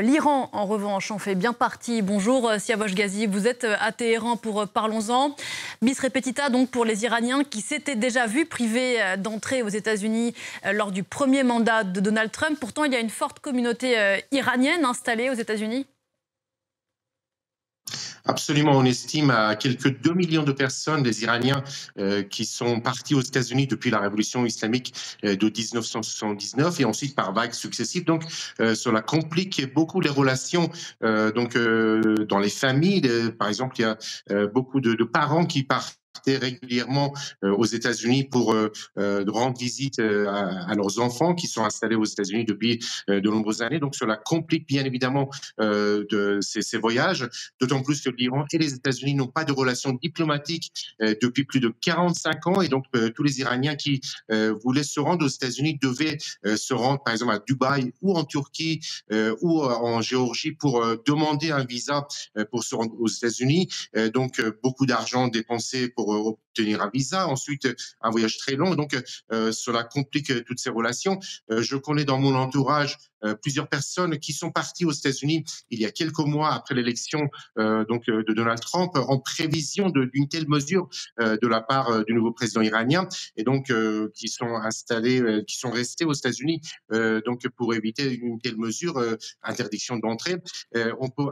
L'Iran, en revanche, en fait bien partie. Bonjour Siavosh Ghazi, vous êtes à Téhéran pour Parlons-en. Bis repetita donc pour les Iraniens qui s'étaient déjà vus privés d'entrée aux États-Unis lors du premier mandat de Donald Trump. Pourtant, il y a une forte communauté iranienne installée aux États-Unis. Absolument, on estime à quelques 2 millions de personnes, des Iraniens, qui sont partis aux États-Unis depuis la révolution islamique de 1979 et ensuite par vagues successives. Donc, cela complique beaucoup les relations dans les familles. Par exemple, il y a beaucoup de parents qui partent régulièrement aux États-Unis pour rendre visite à leurs enfants qui sont installés aux États-Unis depuis de nombreuses années. Donc cela complique bien évidemment ces voyages, d'autant plus que l'Iran et les États-Unis n'ont pas de relations diplomatiques depuis plus de 45 ans et donc tous les Iraniens qui voulaient se rendre aux États-Unis devaient se rendre par exemple à Dubaï ou en Turquie ou en Géorgie pour demander un visa pour se rendre aux États-Unis. Donc beaucoup d'argent dépensé pour obtenir un visa, ensuite un voyage très long. Donc cela complique toutes ces relations. Je connais dans mon entourage plusieurs personnes qui sont parties aux États-Unis il y a quelques mois après l'élection de Donald Trump en prévision d'une telle mesure de la part du nouveau président iranien et donc qui sont installés, qui sont restés aux États-Unis donc pour éviter une telle mesure, interdiction d'entrée. On peut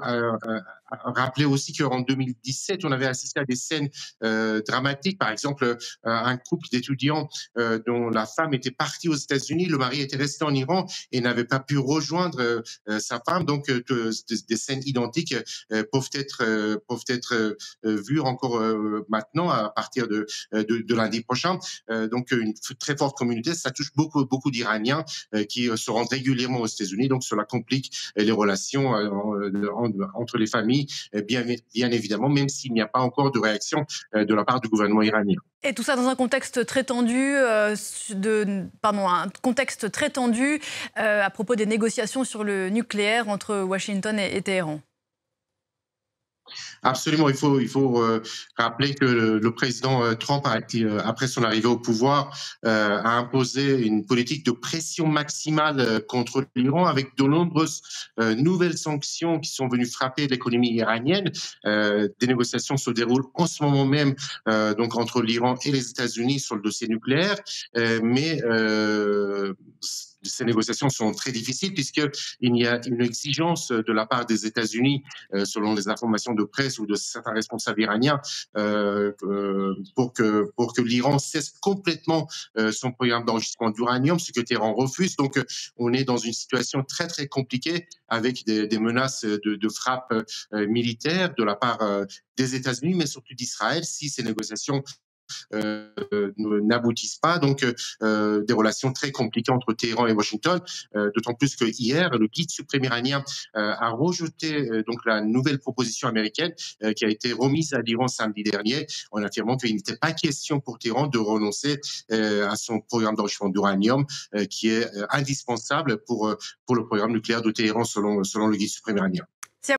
rappeler aussi qu'en 2017, on avait assisté à des scènes dramatiques. Par exemple, un couple d'étudiants dont la femme était partie aux États-Unis, le mari était resté en Iran et n'avait pas pu rejoindre sa femme. Donc, des scènes identiques peuvent être vues encore maintenant à partir de lundi prochain. Donc, une très forte communauté. Ça touche beaucoup d'Iraniens qui se rendent régulièrement aux États-Unis. Donc, cela complique les relations entre les familles, bien évidemment, même s'il n'y a pas encore de réaction de la part du gouvernement iranien. Et tout ça dans un contexte très tendu, un contexte très tendu à propos des négociations sur le nucléaire entre Washington et Téhéran. Absolument, il faut rappeler que le président Trump après son arrivée au pouvoir, a imposé une politique de pression maximale contre l'Iran avec de nombreuses nouvelles sanctions qui sont venues frapper l'économie iranienne. Des négociations se déroulent en ce moment même donc entre l'Iran et les États-Unis sur le dossier nucléaire, mais ces négociations sont très difficiles puisqu'il y a une exigence de la part des États-Unis, selon les informations de presse ou de certains responsables iraniens, pour que l'Iran cesse complètement son programme d'enrichissement d'uranium, ce que Téhéran refuse. Donc, on est dans une situation très très compliquée avec des menaces de frappe militaire de la part des États-Unis, mais surtout d'Israël, si ces négociations n'aboutissent pas. Donc, des relations très compliquées entre Téhéran et Washington, d'autant plus que hier, le guide suprême iranien a rejeté donc la nouvelle proposition américaine qui a été remise à l'Iran samedi dernier, en affirmant qu'il n'était pas question pour Téhéran de renoncer à son programme d'enrichissement d'uranium, qui est indispensable pour le programme nucléaire de Téhéran, selon le guide suprême iranien.